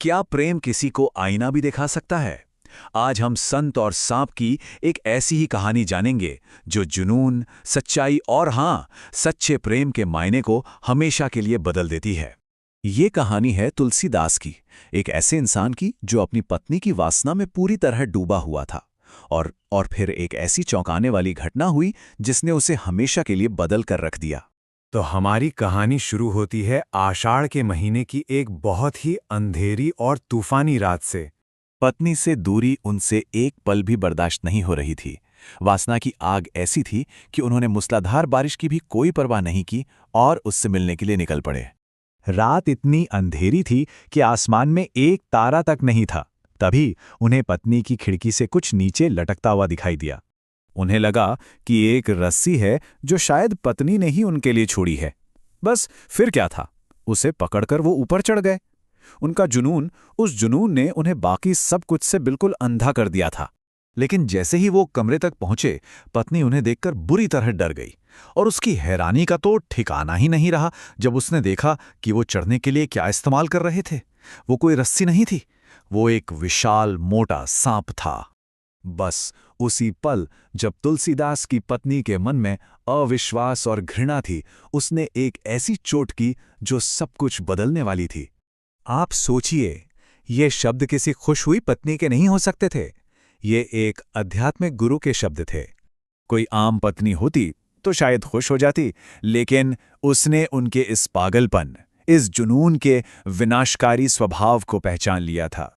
क्या प्रेम किसी को आईना भी दिखा सकता है? आज हम संत और सांप की एक ऐसी ही कहानी जानेंगे जो जुनून, सच्चाई और हाँ, सच्चे प्रेम के मायने को हमेशा के लिए बदल देती है। ये कहानी है तुलसीदास की, एक ऐसे इंसान की जो अपनी पत्नी की वासना में पूरी तरह डूबा हुआ था। और फिर एक ऐसी चौंकाने वाली घटना हुई जिसने उसे हमेशा के लिए बदल कर रख दिया। तो हमारी कहानी शुरू होती है आषाढ़ के महीने की एक बहुत ही अंधेरी और तूफानी रात से। पत्नी से दूरी उनसे एक पल भी बर्दाश्त नहीं हो रही थी। वासना की आग ऐसी थी कि उन्होंने मूसलाधार बारिश की भी कोई परवाह नहीं की और उससे मिलने के लिए निकल पड़े। रात इतनी अंधेरी थी कि आसमान में एक तारा तक नहीं था। तभी उन्हें पत्नी की खिड़की से कुछ नीचे लटकता हुआ दिखाई दिया। उन्हें लगा कि एक रस्सी है जो शायद पत्नी ने ही उनके लिए छोड़ी है। बस फिर क्या था, उसे पकड़कर वो ऊपर चढ़ गए। उनका जुनून, उस जुनून ने उन्हें बाकी सब कुछ से बिल्कुल अंधा कर दिया था। लेकिन जैसे ही वो कमरे तक पहुंचे, पत्नी उन्हें देखकर बुरी तरह डर गई और उसकी हैरानी का तो ठिकाना ही नहीं रहा जब उसने देखा कि वो चढ़ने के लिए क्या इस्तेमाल कर रहे थे। वो कोई रस्सी नहीं थी, वो एक विशाल मोटा सांप था। बस उसी पल जब तुलसीदास की पत्नी के मन में अविश्वास और घृणा थी, उसने एक ऐसी चोट की जो सब कुछ बदलने वाली थी। आप सोचिए, ये शब्द किसी खुश हुई पत्नी के नहीं हो सकते थे। ये एक आध्यात्मिक गुरु के शब्द थे। कोई आम पत्नी होती तो शायद खुश हो जाती, लेकिन उसने उनके इस पागलपन, इस जुनून के विनाशकारी स्वभाव को पहचान लिया था।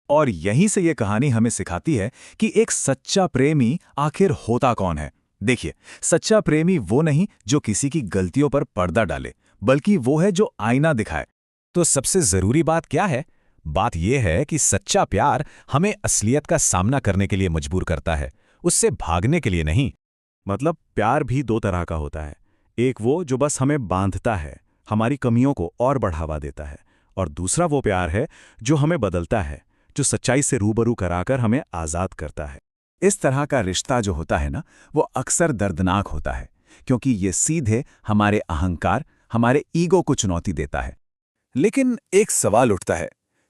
और यहीं से ये कहानी हमें सिखाती है कि एक सच्चा प्रेमी आखिर होता कौन है। देखिए, सच्चा प्रेमी वो नहीं जो किसी की गलतियों पर पर्दा डाले, बल्कि वो है जो आईना दिखाए। तो सबसे जरूरी बात क्या है? बात यह है कि सच्चा प्यार हमें असलियत का सामना करने के लिए मजबूर करता है, उससे भागने के लिए नहीं। मतलब प्यार भी दो तरह का होता है। एक वो जो बस हमें बांधता है, हमारी कमियों को और बढ़ावा देता है, और दूसरा वो प्यार है जो हमें बदलता है, जो सच्चाई से रूबरू कराकर हमें आज़ाद करता है। इस तरह का रिश्ता जो होता है ना, वो अक्सर दर्दनाक होता है, क्योंकि ये सीधे हमारे अहंकार, हमारे ईगो को चुनौती देता है। लेकिन एक सवाल उठता है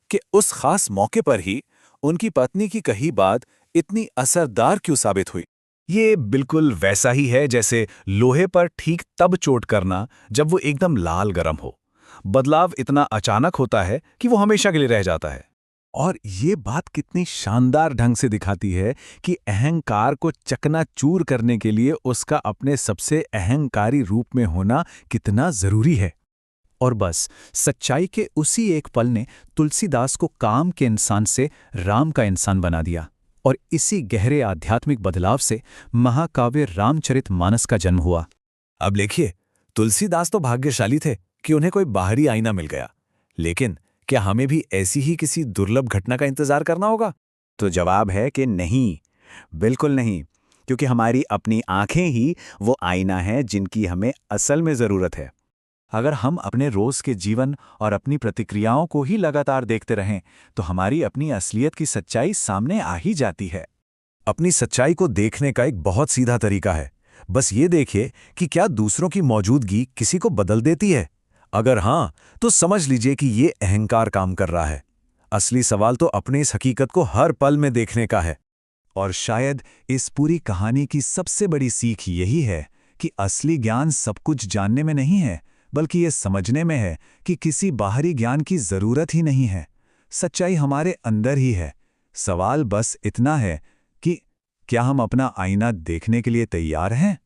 कि उस खास मौके पर ही उनकी पत्नी की कही बात इतनी असरदार क्यों साबित हुई? ये बिल्कुल वैसा ही है जैसे लोहे पर ठीक तब चोट करना जब वो एकदम लाल गरम हो। बदलाव इतना अचानक होता है कि वो हमेशा के लिए रह जाता है। और ये बात कितनी शानदार ढंग से दिखाती है कि अहंकार को चकनाचूर करने के लिए उसका अपने सबसे अहंकारी रूप में होना कितना जरूरी है। और बस सच्चाई के उसी एक पल ने तुलसीदास को काम के इंसान से राम का इंसान बना दिया। और इसी गहरे आध्यात्मिक बदलाव से महाकाव्य रामचरितमानस का जन्म हुआ। अब देखिए, तुलसीदास तो भाग्यशाली थे कि उन्हें कोई बाहरी आईना मिल गया, लेकिन क्या हमें भी ऐसी ही किसी दुर्लभ घटना का इंतजार करना होगा? तो जवाब है कि नहीं, बिल्कुल नहीं, क्योंकि हमारी अपनी आंखें ही वो आईना है जिनकी हमें असल में जरूरत है। अगर हम अपने रोज के जीवन और अपनी प्रतिक्रियाओं को ही लगातार देखते रहें, तो हमारी अपनी असलियत की सच्चाई सामने आ ही जाती है। अपनी सच्चाई को देखने का एक बहुत सीधा तरीका है। बस ये देखिए कि क्या दूसरों की मौजूदगी किसी को बदल देती है। अगर हाँ, तो समझ लीजिए कि ये अहंकार काम कर रहा है। असली सवाल तो अपने इस हकीकत को हर पल में देखने का है। और शायद इस पूरी कहानी की सबसे बड़ी सीख यही है कि असली ज्ञान सब कुछ जानने में नहीं है, बल्कि ये समझने में है कि किसी बाहरी ज्ञान की जरूरत ही नहीं है। सच्चाई हमारे अंदर ही है। सवाल बस इतना है कि क्या हम अपना आईना देखने के लिए तैयार हैं?